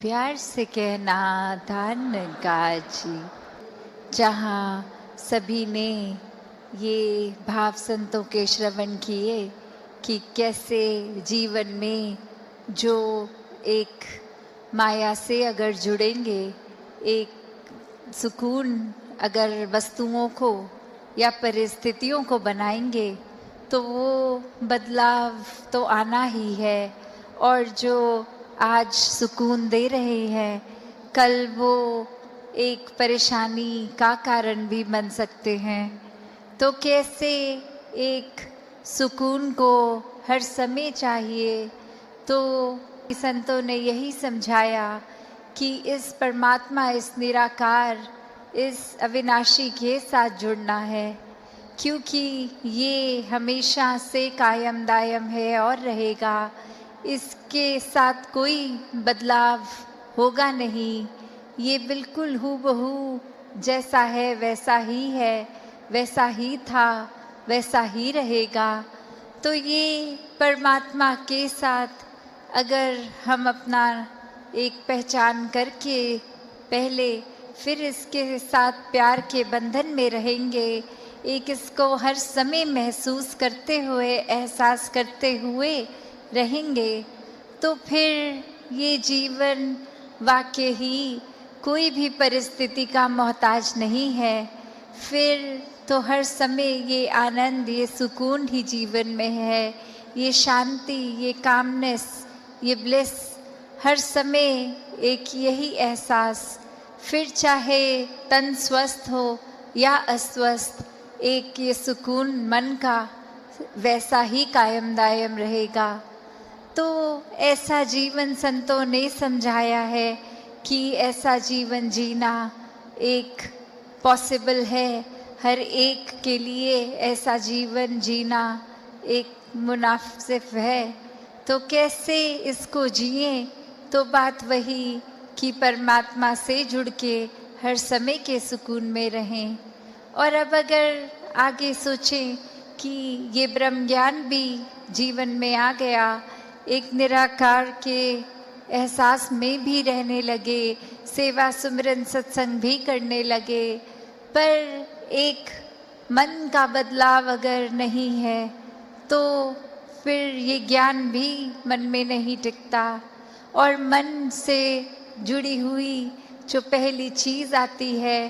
प्यार से कहना धन काजी। जहाँ सभी ने ये भाव संतों के श्रवण किए कि कैसे जीवन में जो एक माया से अगर जुड़ेंगे, एक सुकून अगर वस्तुओं को या परिस्थितियों को बनाएंगे तो वो बदलाव तो आना ही है। और जो आज सुकून दे रहे हैं, कल वो एक परेशानी का कारण भी बन सकते हैं। तो कैसे एक सुकून को हर समय चाहिए, तो संतों ने यही समझाया कि इस परमात्मा, इस निराकार, इस अविनाशी के साथ जुड़ना है, क्योंकि ये हमेशा से कायम दायम है और रहेगा। इसके साथ कोई बदलाव होगा नहीं। ये बिल्कुल हूबहू जैसा है वैसा ही है, वैसा ही था वैसा ही रहेगा। तो ये परमात्मा के साथ अगर हम अपना एक पहचान करके पहले फिर इसके साथ प्यार के बंधन में रहेंगे, एक इसको हर समय महसूस करते हुए, एहसास करते हुए रहेंगे, तो फिर ये जीवन वाकई ही कोई भी परिस्थिति का मोहताज नहीं है। फिर तो हर समय ये आनंद, ये सुकून ही जीवन में है, ये शांति, ये कामनेस, ये ब्लिस, हर समय एक यही एहसास। फिर चाहे तन स्वस्थ हो या अस्वस्थ, एक ये सुकून मन का वैसा ही कायम दायम रहेगा। तो ऐसा जीवन संतों ने समझाया है कि ऐसा जीवन जीना एक पॉसिबल है। हर एक के लिए ऐसा जीवन जीना एक मुनासिब है। तो कैसे इसको जिए? तो बात वही कि परमात्मा से जुड़ के हर समय के सुकून में रहें। और अब अगर आगे सोचें कि ये ब्रह्म ज्ञान भी जीवन में आ गया, एक निराकार के एहसास में भी रहने लगे, सेवा सुमिरन सत्संग भी करने लगे, पर एक मन का बदलाव अगर नहीं है तो फिर ये ज्ञान भी मन में नहीं टिकता। और मन से जुड़ी हुई जो पहली चीज़ आती है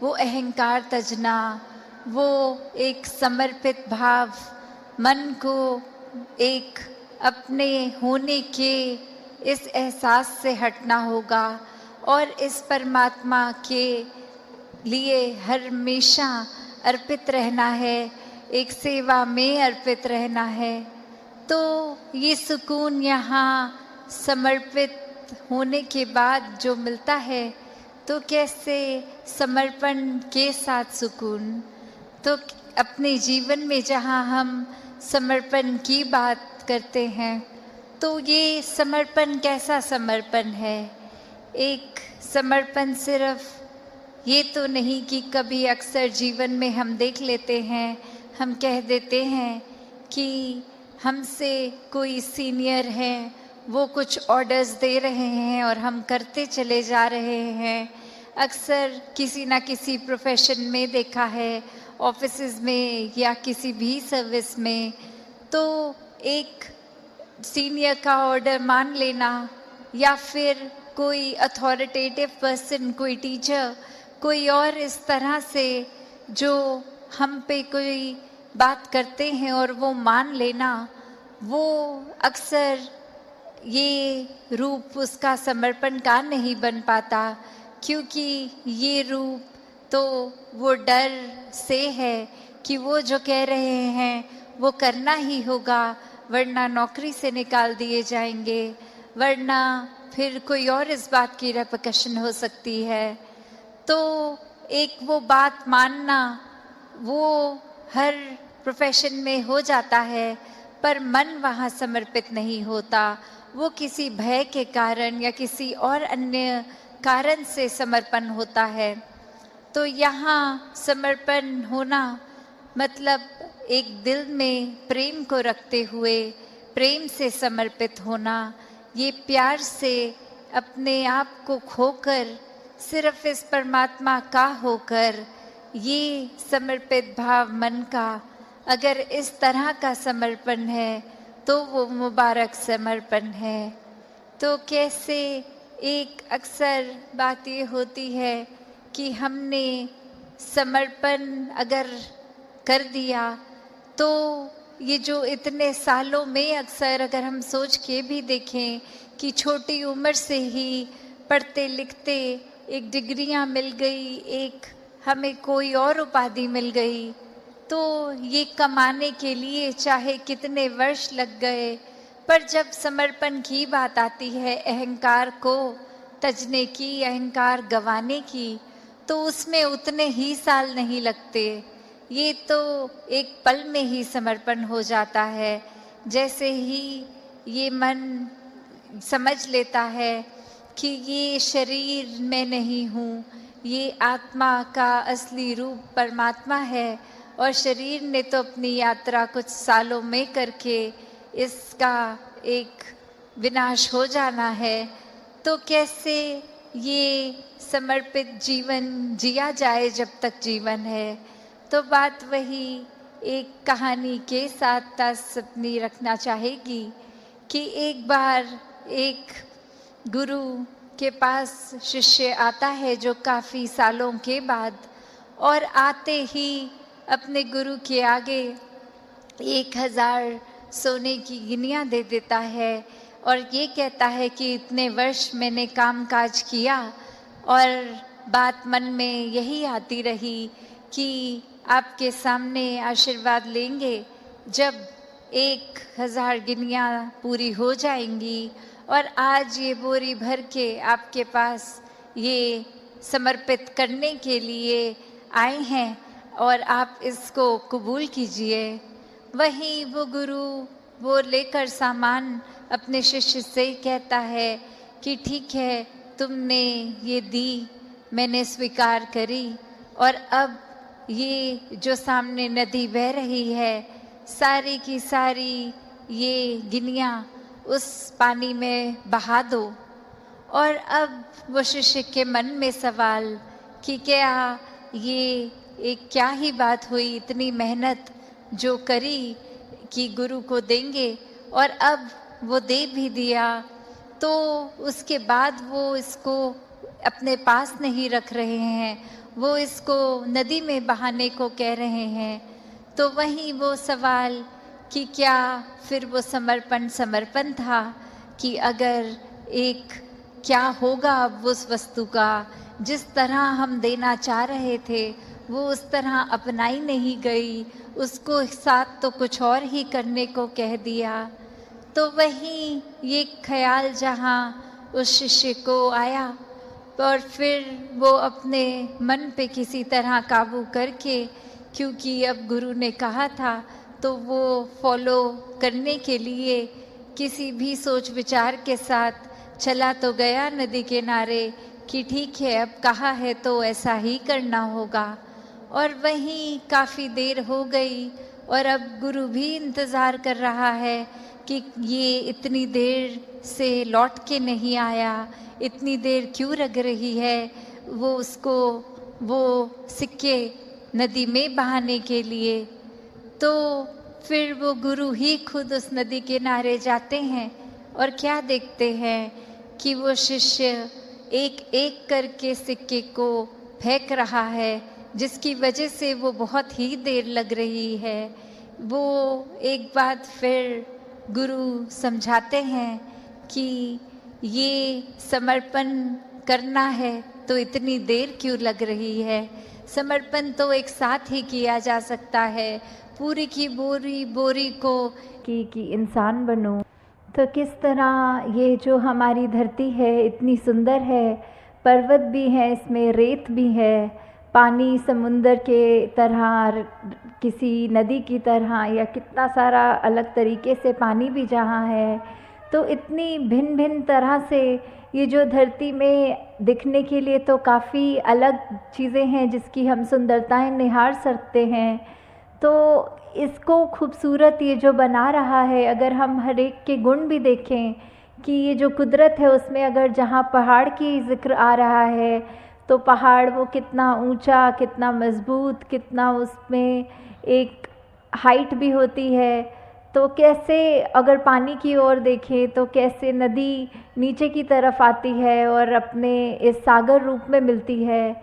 वो अहंकार तजना, वो एक समर्पित भाव, मन को एक अपने होने के इस एहसास से हटना होगा और इस परमात्मा के लिए हमेशा अर्पित रहना है, एक सेवा में अर्पित रहना है। तो ये सुकून यहाँ समर्पित होने के बाद जो मिलता है, तो कैसे समर्पण के साथ सुकून। तो अपने जीवन में जहाँ हम समर्पण की बात करते हैं, तो ये समर्पण कैसा समर्पण है? एक समर्पण सिर्फ ये तो नहीं कि कभी अक्सर जीवन में हम देख लेते हैं, हम कह देते हैं कि हमसे कोई सीनियर है, वो कुछ ऑर्डर्स दे रहे हैं और हम करते चले जा रहे हैं। अक्सर किसी ना किसी प्रोफेशन में देखा है, ऑफिसेज में या किसी भी सर्विस में, तो एक सीनियर का ऑर्डर मान लेना या फिर कोई अथॉरिटेटिव पर्सन, कोई टीचर, कोई और इस तरह से जो हम पे कोई बात करते हैं और वो मान लेना, वो अक्सर ये रूप उसका समर्पण का नहीं बन पाता, क्योंकि ये रूप तो वो डर से है कि वो जो कह रहे हैं वो करना ही होगा, वरना नौकरी से निकाल दिए जाएंगे, वरना फिर कोई और इस बात की रेपकशन हो सकती है। तो एक वो बात मानना वो हर प्रोफेशन में हो जाता है, पर मन वहाँ समर्पित नहीं होता। वो किसी भय के कारण या किसी और अन्य कारण से समर्पण होता है। तो यहाँ समर्पण होना मतलब एक दिल में प्रेम को रखते हुए प्रेम से समर्पित होना, ये प्यार से अपने आप को खोकर सिर्फ इस परमात्मा का होकर, ये समर्पित भाव मन का अगर इस तरह का समर्पण है तो वो मुबारक समर्पण है। तो कैसे एक अक्सर बात ये होती है कि हमने समर्पण अगर कर दिया तो ये जो इतने सालों में अक्सर अगर हम सोच के भी देखें कि छोटी उम्र से ही पढ़ते लिखते एक डिग्रियां मिल गई, एक हमें कोई और उपाधि मिल गई, तो ये कमाने के लिए चाहे कितने वर्ष लग गए, पर जब समर्पण की बात आती है, अहंकार को तजने की, अहंकार गंवाने की, तो उसमें उतने ही साल नहीं लगते। ये तो एक पल में ही समर्पण हो जाता है। जैसे ही ये मन समझ लेता है कि ये शरीर मैं नहीं हूँ, ये आत्मा का असली रूप परमात्मा है और शरीर ने तो अपनी यात्रा कुछ सालों में करके इसका एक विनाश हो जाना है, तो कैसे ये समर्पित जीवन जिया जाए जब तक जीवन है। तो बात वही एक कहानी के साथ तास अपनी रखना चाहेगी कि एक बार एक गुरु के पास शिष्य आता है जो काफ़ी सालों के बाद, और आते ही अपने गुरु के आगे 1000 सोने की गिनियाँ दे देता है और ये कहता है कि इतने वर्ष मैंने काम काज किया और बात मन में यही आती रही कि आपके सामने आशीर्वाद लेंगे जब 1000 गिनियाँ पूरी हो जाएंगी, और आज ये बोरी भर के आपके पास ये समर्पित करने के लिए आए हैं और आप इसको कबूल कीजिए। वहीं वो गुरु वो लेकर सामान अपने शिष्य से कहता है कि ठीक है, तुमने ये दी, मैंने स्वीकार करी, और अब ये जो सामने नदी बह रही है, सारी की सारी ये गिनियाँ उस पानी में बहा दो। और अब वो शिष्य के मन में सवाल कि क्या ये एक क्या ही बात हुई, इतनी मेहनत जो करी कि गुरु को देंगे और अब वो दे भी दिया, तो उसके बाद वो इसको अपने पास नहीं रख रहे हैं, वो इसको नदी में बहाने को कह रहे हैं। तो वहीं वो सवाल कि क्या फिर वो समर्पण था कि अगर एक क्या होगा अब उस वस्तु का, जिस तरह हम देना चाह रहे थे वो उस तरह अपनाई नहीं गई, उसको साथ तो कुछ और ही करने को कह दिया। तो वहीं ये ख्याल जहाँ उस शिष्य को आया और फिर वो अपने मन पे किसी तरह काबू करके, क्योंकि अब गुरु ने कहा था तो वो फॉलो करने के लिए किसी भी सोच विचार के साथ चला तो गया नदी किनारे कि ठीक है, अब कहा है तो ऐसा ही करना होगा। और वहीं काफ़ी देर हो गई और अब गुरु भी इंतज़ार कर रहा है कि ये इतनी देर से लौट के नहीं आया, इतनी देर क्यों लग रही है वो उसको वो सिक्के नदी में बहाने के लिए। तो फिर वो गुरु ही खुद उस नदी किनारे जाते हैं और क्या देखते हैं कि वो शिष्य एक एक करके सिक्के को फेंक रहा है, जिसकी वजह से वो बहुत ही देर लग रही है। वो एक बात फिर गुरु समझाते हैं कि ये समर्पण करना है तो इतनी देर क्यों लग रही है, समर्पण तो एक साथ ही किया जा सकता है। पूरी की बोरी को कि इंसान बनो। तो किस तरह ये जो हमारी धरती है इतनी सुंदर है, पर्वत भी है, इसमें रेत भी है, पानी समुंदर के तरह, किसी नदी की तरह, या कितना सारा अलग तरीके से पानी भी जहाँ है, तो इतनी भिन्न भिन्न तरह से ये जो धरती में दिखने के लिए तो काफ़ी अलग चीज़ें हैं जिसकी हम सुंदरताएं निहार सकते हैं। तो इसको खूबसूरत ये जो बना रहा है, अगर हम हर एक के गुण भी देखें कि ये जो कुदरत है उसमें अगर जहाँ पहाड़ की ज़िक्र आ रहा है तो पहाड़ वो कितना ऊंचा, कितना मज़बूत, कितना उसमें एक हाइट भी होती है। तो कैसे अगर पानी की ओर देखें तो कैसे नदी नीचे की तरफ आती है और अपने इस सागर रूप में मिलती है।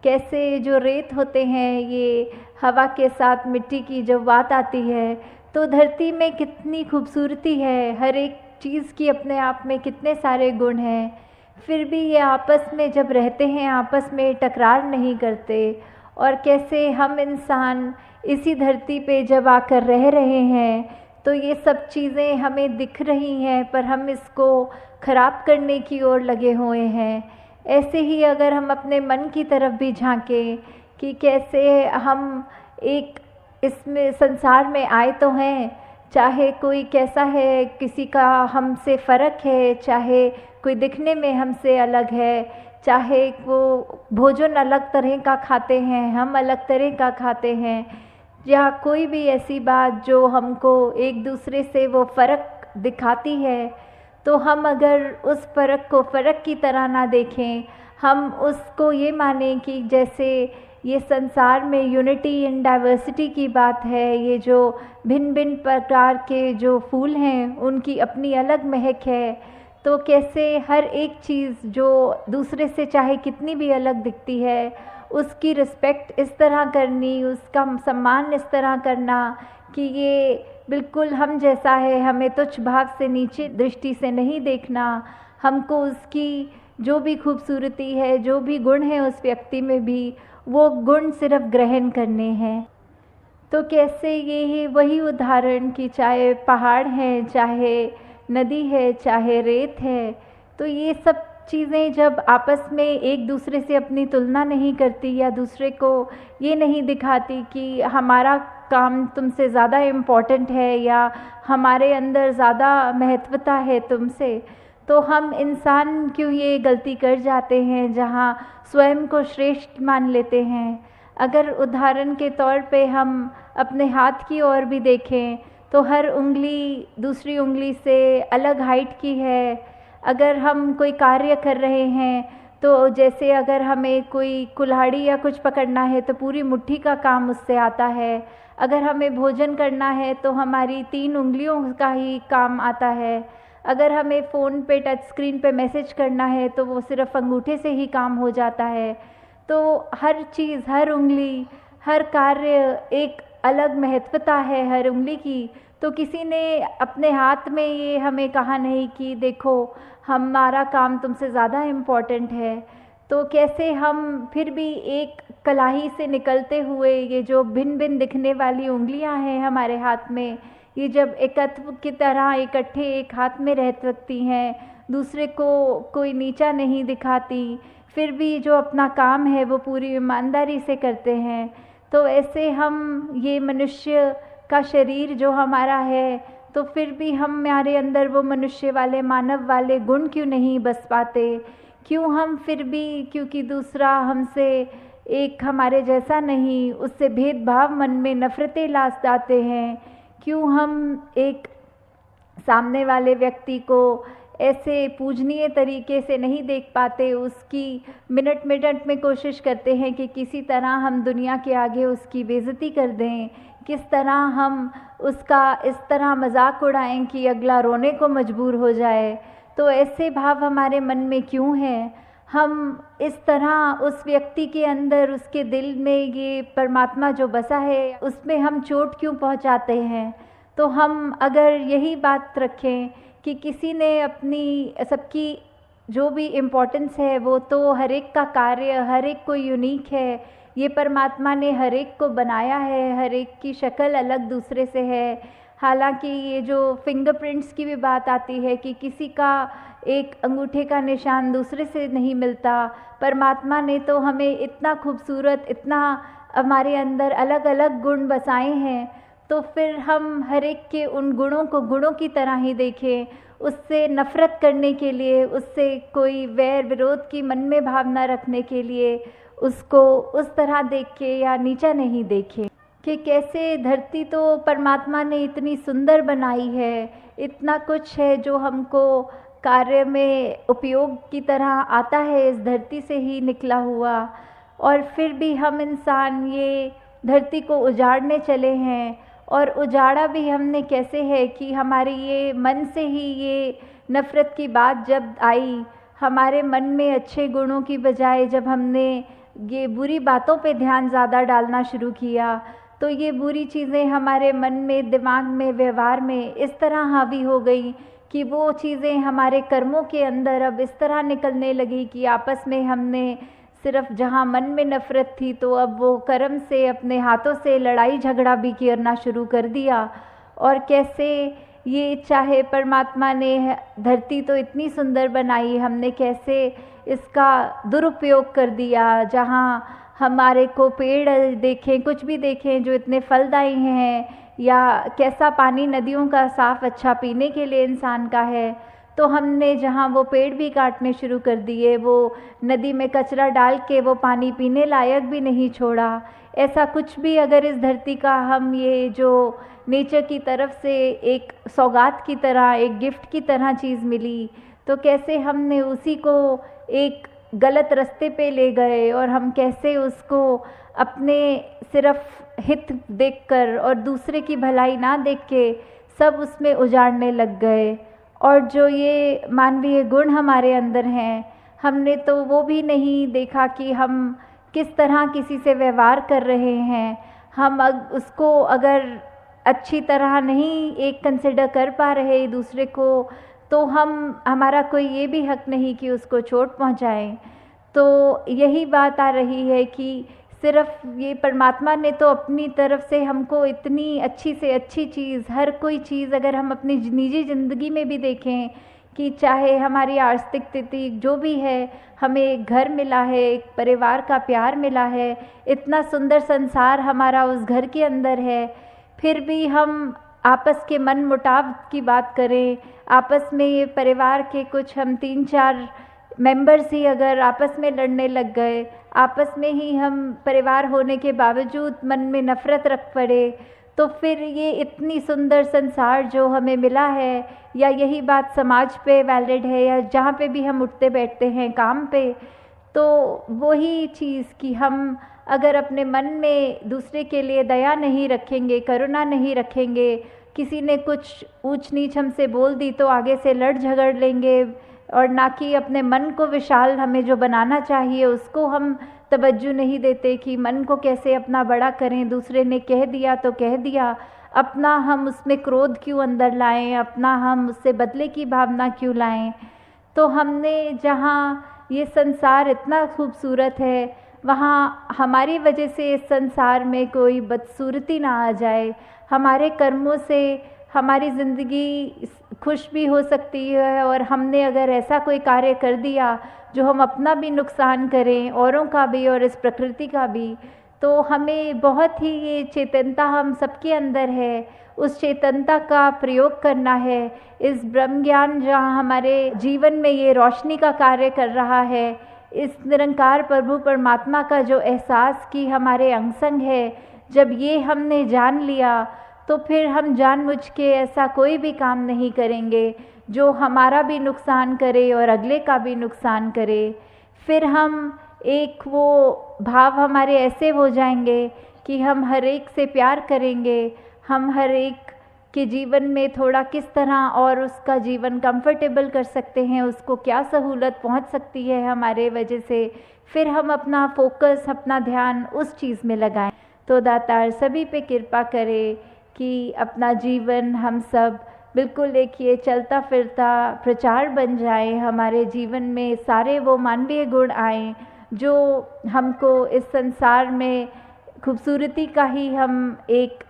कैसे जो रेत होते हैं ये हवा के साथ मिट्टी की जब बात आती है तो धरती में कितनी खूबसूरती है, हर एक चीज़ की अपने आप में कितने सारे गुण हैं। फिर भी ये आपस में जब रहते हैं आपस में टकरार नहीं करते। और कैसे हम इंसान इसी धरती पे जब आकर रह रहे हैं तो ये सब चीज़ें हमें दिख रही हैं पर हम इसको ख़राब करने की ओर लगे हुए हैं। ऐसे ही अगर हम अपने मन की तरफ भी झांकें कि कैसे हम एक इसमें संसार में आए तो हैं, चाहे कोई कैसा है, किसी का हमसे फ़र्क है, चाहे कोई दिखने में हमसे अलग है, चाहे वो भोजन अलग तरह का खाते हैं, हम अलग तरह का खाते हैं, या कोई भी ऐसी बात जो हमको एक दूसरे से वो फ़र्क दिखाती है, तो हम अगर उस फ़र्क को फ़र्क की तरह ना देखें, हम उसको ये माने कि जैसे ये संसार में यूनिटी इन डाइवर्सिटी की बात है, ये जो भिन्न भिन्न प्रकार के जो फूल हैं उनकी अपनी अलग महक है। तो कैसे हर एक चीज़ जो दूसरे से चाहे कितनी भी अलग दिखती है उसकी रिस्पेक्ट इस तरह करनी, उसका सम्मान इस तरह करना कि ये बिल्कुल हम जैसा है, हमें तुच्छ भाव से नीचे दृष्टि से नहीं देखना, हमको उसकी जो भी खूबसूरती है, जो भी गुण है उस व्यक्ति में भी वो गुण सिर्फ ग्रहण करने हैं। तो कैसे ये है वही उदाहरण कि चाहे पहाड़ हैं, चाहे नदी है, चाहे रेत है, तो ये सब चीज़ें जब आपस में एक दूसरे से अपनी तुलना नहीं करती या दूसरे को ये नहीं दिखाती कि हमारा काम तुमसे ज़्यादा इम्पॉर्टेंट है या हमारे अंदर ज़्यादा महत्वता है तुमसे, तो हम इंसान क्यों ये गलती कर जाते हैं जहाँ स्वयं को श्रेष्ठ मान लेते हैं। अगर उदाहरण के तौर पे हम अपने हाथ की ओर भी देखें तो हर उंगली दूसरी उंगली से अलग हाइट की है। अगर हम कोई कार्य कर रहे हैं तो जैसे अगर हमें कोई कुल्हाड़ी या कुछ पकड़ना है तो पूरी मुट्ठी का काम उससे आता है। अगर हमें भोजन करना है तो हमारी 3 उंगलियों का ही काम आता है। अगर हमें फ़ोन पे टच स्क्रीन पे मैसेज करना है तो वो सिर्फ अंगूठे से ही काम हो जाता है। तो हर चीज़, हर उंगली, हर कार्य एक अलग महत्वता है हर उंगली की। तो किसी ने अपने हाथ में ये हमें कहा नहीं कि देखो हमारा काम तुमसे ज़्यादा इम्पॉर्टेंट है। तो कैसे हम फिर भी एक कलाई से निकलते हुए ये जो भिन्न भिन्न दिखने वाली उंगलियां हैं हमारे हाथ में, ये जब एकत्व की तरह इकट्ठे एक हाथ में रह सकती हैं, दूसरे को कोई नीचा नहीं दिखाती, फिर भी जो अपना काम है वो पूरी ईमानदारी से करते हैं, तो ऐसे हम ये मनुष्य का शरीर जो हमारा है तो फिर भी हमारे अंदर वो मनुष्य वाले, मानव वाले गुण क्यों नहीं बस पाते? क्यों हम फिर भी, क्योंकि दूसरा हमसे एक हमारे जैसा नहीं, उससे भेदभाव मन में नफ़रतें लाद आते हैं? क्यों हम एक सामने वाले व्यक्ति को ऐसे पूजनीय तरीके से नहीं देख पाते, उसकी मिनट मिनट में कोशिश करते हैं कि किसी तरह हम दुनिया के आगे उसकी बेइज्जती कर दें, किस तरह हम उसका इस तरह मजाक उड़ाएं कि अगला रोने को मजबूर हो जाए। तो ऐसे भाव हमारे मन में क्यों हैं? हम इस तरह उस व्यक्ति के अंदर, उसके दिल में ये परमात्मा जो बसा है उसमें हम चोट क्यों पहुंचाते हैं? तो हम अगर यही बात रखें कि किसी ने अपनी सबकी जो भी इम्पोर्टेंस है वो तो हर एक का कार्य, हर एक कोई यूनिक है, ये परमात्मा ने हर एक को बनाया है, हर एक की शक्ल अलग दूसरे से है। हालांकि ये जो फिंगरप्रिंट्स की भी बात आती है कि किसी का एक अंगूठे का निशान दूसरे से नहीं मिलता, परमात्मा ने तो हमें इतना खूबसूरत, इतना हमारे अंदर अलग अलग गुण बसाए हैं, तो फिर हम हर एक के उन गुणों को गुणों की तरह ही देखें। उससे नफ़रत करने के लिए, उससे कोई वैर विरोध की मन में भावना रखने के लिए उसको उस तरह देख के या नीचा नहीं देखें। कि कैसे धरती तो परमात्मा ने इतनी सुंदर बनाई है, इतना कुछ है जो हमको कार्य में उपयोग की तरह आता है, इस धरती से ही निकला हुआ, और फिर भी हम इंसान ये धरती को उजाड़ने चले हैं। और उजाड़ा भी हमने कैसे है कि हमारे ये मन से ही ये नफ़रत की बात जब आई, हमारे मन में अच्छे गुणों की बजाय जब हमने ये बुरी बातों पे ध्यान ज़्यादा डालना शुरू किया, तो ये बुरी चीज़ें हमारे मन में, दिमाग में, व्यवहार में इस तरह हावी हो गई कि वो चीज़ें हमारे कर्मों के अंदर अब इस तरह निकलने लगी कि आपस में हमने सिर्फ जहाँ मन में नफ़रत थी तो अब वो कर्म से अपने हाथों से लड़ाई झगड़ा भी करना शुरू कर दिया। और कैसे ये चाहे परमात्मा ने धरती तो इतनी सुंदर बनाई, हमने कैसे इसका दुरुपयोग कर दिया। जहाँ हमारे को पेड़ देखें, कुछ भी देखें जो इतने फलदायी हैं, या कैसा पानी नदियों का साफ़ अच्छा पीने के लिए इंसान का है, तो हमने जहाँ वो पेड़ भी काटने शुरू कर दिए, वो नदी में कचरा डाल के वो पानी पीने लायक भी नहीं छोड़ा। ऐसा कुछ भी अगर इस धरती का हम ये जो नेचर की तरफ से एक सौगात की तरह, एक गिफ्ट की तरह चीज़ मिली, तो कैसे हमने उसी को एक गलत रास्ते पे ले गए और हम कैसे उसको अपने सिर्फ हित देखकर और दूसरे की भलाई ना देख के सब उसमें उजाड़ने लग गए। और जो ये मानवीय गुण हमारे अंदर हैं, हमने तो वो भी नहीं देखा कि हम किस तरह किसी से व्यवहार कर रहे हैं। हम उसको अगर अच्छी तरह नहीं एक कंसिडर कर पा रहे दूसरे को, तो हमारा कोई ये भी हक नहीं कि उसको चोट पहुंचाएं। तो यही बात आ रही है कि सिर्फ ये परमात्मा ने तो अपनी तरफ से हमको इतनी अच्छी से अच्छी चीज़, हर कोई चीज़ अगर हम अपनी निजी ज़िंदगी में भी देखें कि चाहे हमारी आर्थिक स्थिति जो भी है, हमें एक घर मिला है, एक परिवार का प्यार मिला है, इतना सुंदर संसार हमारा उस घर के अंदर है, फिर भी हम आपस के मन मुटाव की बात करें, आपस में ये परिवार के कुछ हम 3-4 मेंबर्स ही अगर आपस में लड़ने लग गए, आपस में ही हम परिवार होने के बावजूद मन में नफ़रत रख पड़े, तो फिर ये इतनी सुंदर संसार जो हमें मिला है, या यही बात समाज पे वैलिड है, या जहाँ पे भी हम उठते बैठते हैं काम पे, तो वही चीज़ कि हम अगर अपने मन में दूसरे के लिए दया नहीं रखेंगे, करुणा नहीं रखेंगे, किसी ने कुछ ऊंच नीच हमसे बोल दी तो आगे से लड़ झगड़ लेंगे, और ना कि अपने मन को विशाल हमें जो बनाना चाहिए उसको हम तवज्जो नहीं देते कि मन को कैसे अपना बड़ा करें। दूसरे ने कह दिया तो कह दिया, अपना हम उसमें क्रोध क्यों अंदर लाएं, अपना हम उससे बदले की भावना क्यों लाएं। तो हमने जहाँ ये संसार इतना खूबसूरत है, वहाँ हमारी वजह से इस संसार में कोई बदसूरती ना आ जाए। हमारे कर्मों से हमारी ज़िंदगी खुश भी हो सकती है, और हमने अगर ऐसा कोई कार्य कर दिया जो हम अपना भी नुकसान करें, औरों का भी और इस प्रकृति का भी, तो हमें बहुत ही ये चेतनता हम सबके अंदर है, उस चेतनता का प्रयोग करना है। इस ब्रह्म ज्ञान जहाँ हमारे जीवन में ये रोशनी का कार्य कर रहा है, इस निरंकार प्रभु परमात्मा का जो एहसास कि हमारे अंग संग है, जब ये हमने जान लिया तो फिर हम जानबूझ के ऐसा कोई भी काम नहीं करेंगे जो हमारा भी नुकसान करे और अगले का भी नुकसान करे। फिर हम एक वो भाव हमारे ऐसे हो जाएंगे कि हम हर एक से प्यार करेंगे, हम हर एक के जीवन में थोड़ा किस तरह और उसका जीवन कंफर्टेबल कर सकते हैं, उसको क्या सहूलत पहुंच सकती है हमारे वजह से, फिर हम अपना फोकस, अपना ध्यान उस चीज़ में लगाएं। तो दातार सभी पे कृपा करे कि अपना जीवन हम सब बिल्कुल एक ये चलता फिरता प्रचार बन जाए, हमारे जीवन में सारे वो मानवीय गुण आएँ जो हमको इस संसार में खूबसूरती का ही हम एक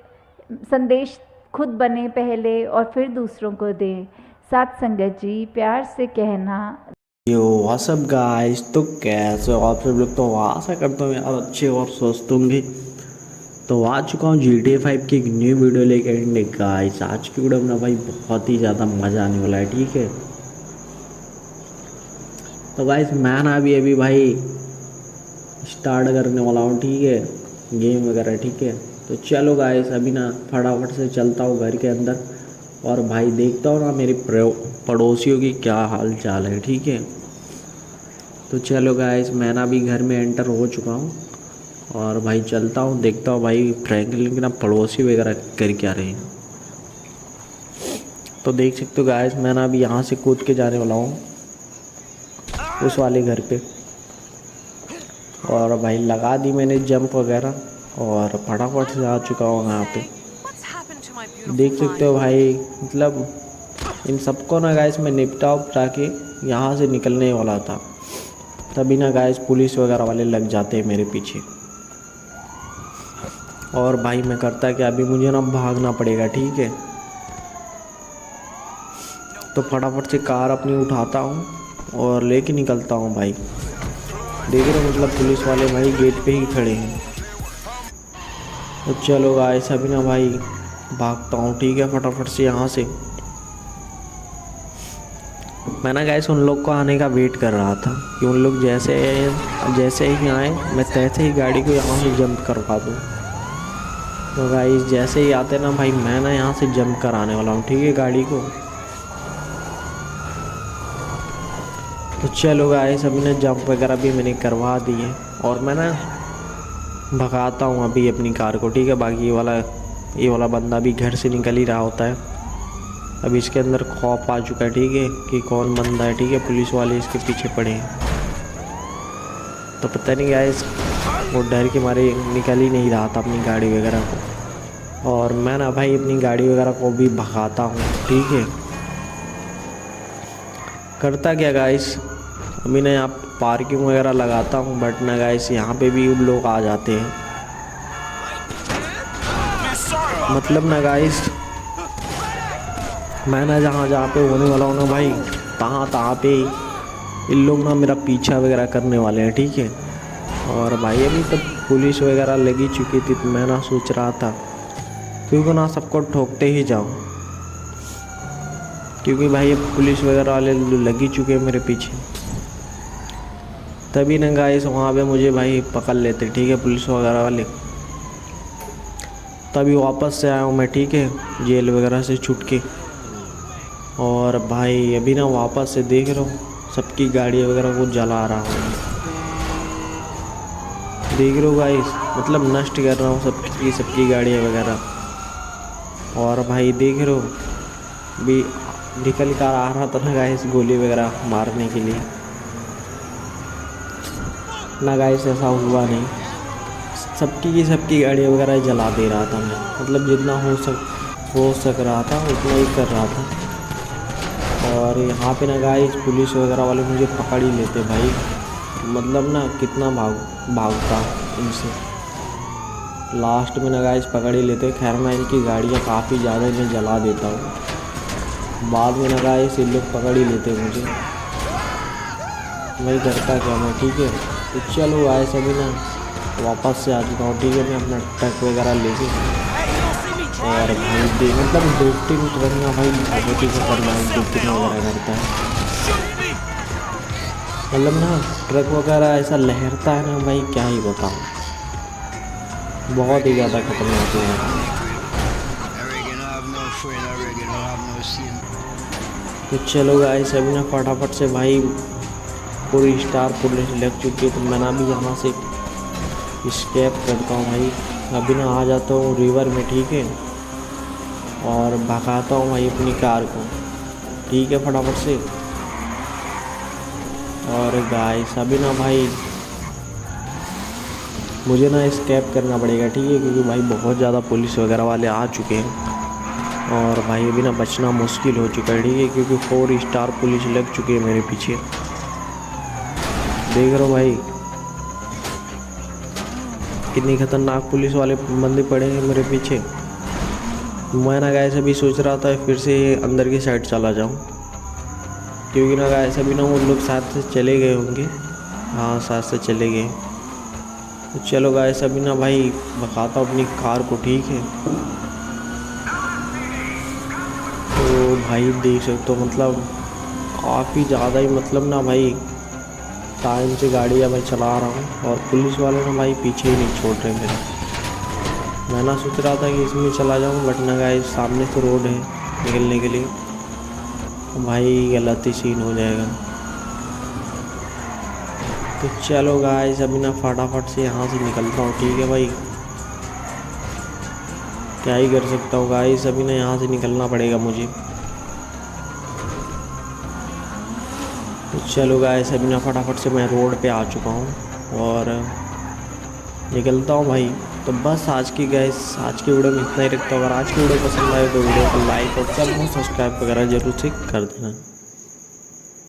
संदेश खुद बने पहले और फिर दूसरों को दें। साथ संगत जी प्यार से कहना यो व्हाट्सअप गाइस, तो कैसे हो आप सब लोग। तो आशा करता हूँ यार अच्छे और स्वस्थ होंगे। तो आ चुका हूँ GTA 5 की एक न्यू वीडियो लेकर गाइस। आज की वीडियो में भाई बहुत ही ज़्यादा मज़ा आने वाला है, ठीक है। तो गाइस मैं ना अभी भाई स्टार्ट करने वाला हूँ, ठीक है, गेम वगैरह, ठीक है। तो चलो गाइस अभी ना फटाफट से चलता हूँ घर के अंदर और भाई देखता हूँ ना मेरे पड़ोसियों की क्या हाल चाल है, ठीक है। तो चलो गाइस, मैं ना अभी घर में एंटर हो चुका हूँ और भाई चलता हूँ, देखता हूँ भाई फ्रैंकलिन के ना पड़ोसी वगैरह कर क्या रहे हैं। तो देख सकते हो गाइस, मैं ना अभी यहाँ से कूद के जाने वाला हूँ उस वाले घर पे। और भाई लगा दी मैंने जंप वगैरह और फटाफट से आ चुका हूँ यहाँ पे। देख सकते हो भाई, मतलब इन सबको ना गाइस मैं निपटा उपटा के यहाँ से निकलने वाला था, तभी ना गाइस पुलिस वगैरह वाले लग जाते हैं मेरे पीछे। और भाई मैं करता कि अभी मुझे ना भागना पड़ेगा, ठीक है। तो फटाफट से कार अपनी उठाता हूँ और लेके निकलता हूँ भाई। देख रहे हो, मतलब पुलिस वाले भाई गेट पे ही खड़े हैं। तो चलो गाइस, अभी ना भाई भागता हूँ, ठीक है, फटाफट से यहाँ से। मैं ना गाइस उन लोग को आने का वेट कर रहा था कि उन लोग जैसे ही आए मैं तैसे ही गाड़ी को यहाँ से जंप करवा दूँ। तो गाइस जैसे ही आते ना भाई, मैं ना यहाँ से जंप कराने वाला हूँ, ठीक है, गाड़ी को। तो चलो गाइस, अभी ना जंप वगैरह भी मैंने करवा दी है और मैं ना भगाता हूँ अभी अपनी कार को, ठीक है। बाकी ये वाला बंदा भी घर से निकल ही रहा होता है। अभी इसके अंदर खौफ आ चुका है, ठीक है, कि कौन बंदा है, ठीक है। पुलिस वाले इसके पीछे पड़े हैं, तो पता नहीं गाइस वो डर के मारे निकल ही नहीं रहा था अपनी गाड़ी वगैरह को। और मैं ना भाई अपनी गाड़ी वगैरह को भी भगाता हूँ, ठीक है। करता क्या गाइस, अभी ना यहाँ पार्किंग वगैरह लगाता हूँ, बट ना गाइस यहाँ पे भी लोग आ जाते हैं। मतलब ना गाइस, मैं ना जहाँ पे होने वाला हूँ ना भाई, तहाँ पे इन लोग ना मेरा पीछा वगैरह करने वाले हैं, ठीक है। और भाई अभी तक पुलिस वगैरह लगी चुकी थी, तो मैं ना सोच रहा था क्योंकि ना सबको ठोकते ही जाऊँ, क्योंकि भाई अब पुलिस वगैरह वाले लगी चुके हैं मेरे पीछे। तभी ना गाइस वहाँ पे मुझे भाई पकड़ लेते, ठीक है, पुलिस वगैरह वाले। तभी वापस से आया हूँ मैं, ठीक है, जेल वगैरह से छूट के। और भाई अभी ना वापस से देख रहा हूँ सबकी गाड़ी वगैरह को जला रहा हूँ, देख रहे हो गाइस, मतलब नष्ट कर रहा हूँ सबकी गाड़ियाँ वगैरह। और भाई देख रहे हो, भी निकल कर आ रहा था ना गाइस गोली वगैरह मारने के लिए, ना गाइस ऐसा हुआ नहीं। सबकी गाड़ियाँ वगैरह जला दे रहा था मैं, मतलब जितना हो सक रहा था उतना ही कर रहा था। और यहाँ पे ना गाइस पुलिस वगैरह वाले मुझे पकड़ ही लेते भाई, मतलब ना कितना भागता इनसे। लास्ट में ना गाइस पकड़ ही लेते। खैर मैं इनकी गाड़ियाँ काफ़ी ज़्यादा मैं जला देता हूँ, बाद में ना गाइस ये लोग पकड़ ही लेते मुझे, वही करता क्या मैं, ठीक है। तो चलो गाइस अभी ना वापस से आ चुका हूँ, ठीक है, मैं अपना ट्रक वगैरह लेके। और भाई मतलब 2-3 ट्रक ना भाई बहुत ही खतरनाक ड्रिफ्टिंग वगैरह करता है, मतलब ना ट्रक वगैरह ऐसा लहरता है ना भाई, क्या ही बताऊँ, बहुत ही ज़्यादा खतरनाक है। तो चलो गाइस अभी ना फटाफट से भाई पूरी स्टार पुलिस लग चुकी है, तो मैं ना भी यहाँ से स्केप करता हूँ भाई। अभी ना आ जाता हूँ रिवर में, ठीक है, और भगाता हूँ भाई अपनी कार को, ठीक है, फटाफट से। और गाइस अभी ना भाई मुझे ना स्केप करना पड़ेगा, ठीक है, क्योंकि भाई बहुत ज़्यादा पुलिस वगैरह वाले आ चुके हैं। और भाई अभी ना बचना मुश्किल हो चुका है, ठीक है, क्योंकि 4 स्टार पुलिस लग चुकी है मेरे पीछे, देख रहे हो भाई कितनी खतरनाक पुलिस वाले बंदे पड़े हैं मेरे पीछे। मैं ना गाइस अभी सोच रहा था फिर से अंदर की साइड चला जाऊं, क्योंकि ना गाइस अभी ना वो लोग साथ से चले गए होंगे, हाँ साथ से चले गए। तो चलो गाइस अभी ना भाई भगाता हूँ अपनी कार को, ठीक है। तो भाई देख सकते हो, मतलब काफ़ी ज़्यादा ही, मतलब ना भाई टाइम से गाड़ियाँ मैं चला रहा हूँ और पुलिस वाले ना भाई पीछे ही नहीं छोड़ रहे मेरा। मैं ना सोच रहा था कि इसमें चला जाऊँ, बट ना गाइस सामने तो रोड है, निकलने के लिए। भाई गलत ही सीन हो जाएगा। तो चलो गाइस अभी ना फटाफट से यहाँ से निकलता हूँ, ठीक है भाई। क्या ही कर सकता हूँ गाइस, अभी ना यहाँ से निकलना पड़ेगा मुझे। तो चलो गाइस अभी ना फटाफट से मैं रोड पे आ चुका हूँ और निकलता हूँ भाई। तो बस आज की वीडियो में इतना ही रखता हूँ। अगर आज की वीडियो पसंद आए तो वीडियो को लाइक और चैनल को सब्सक्राइब वगैरह जरूर से कर देना।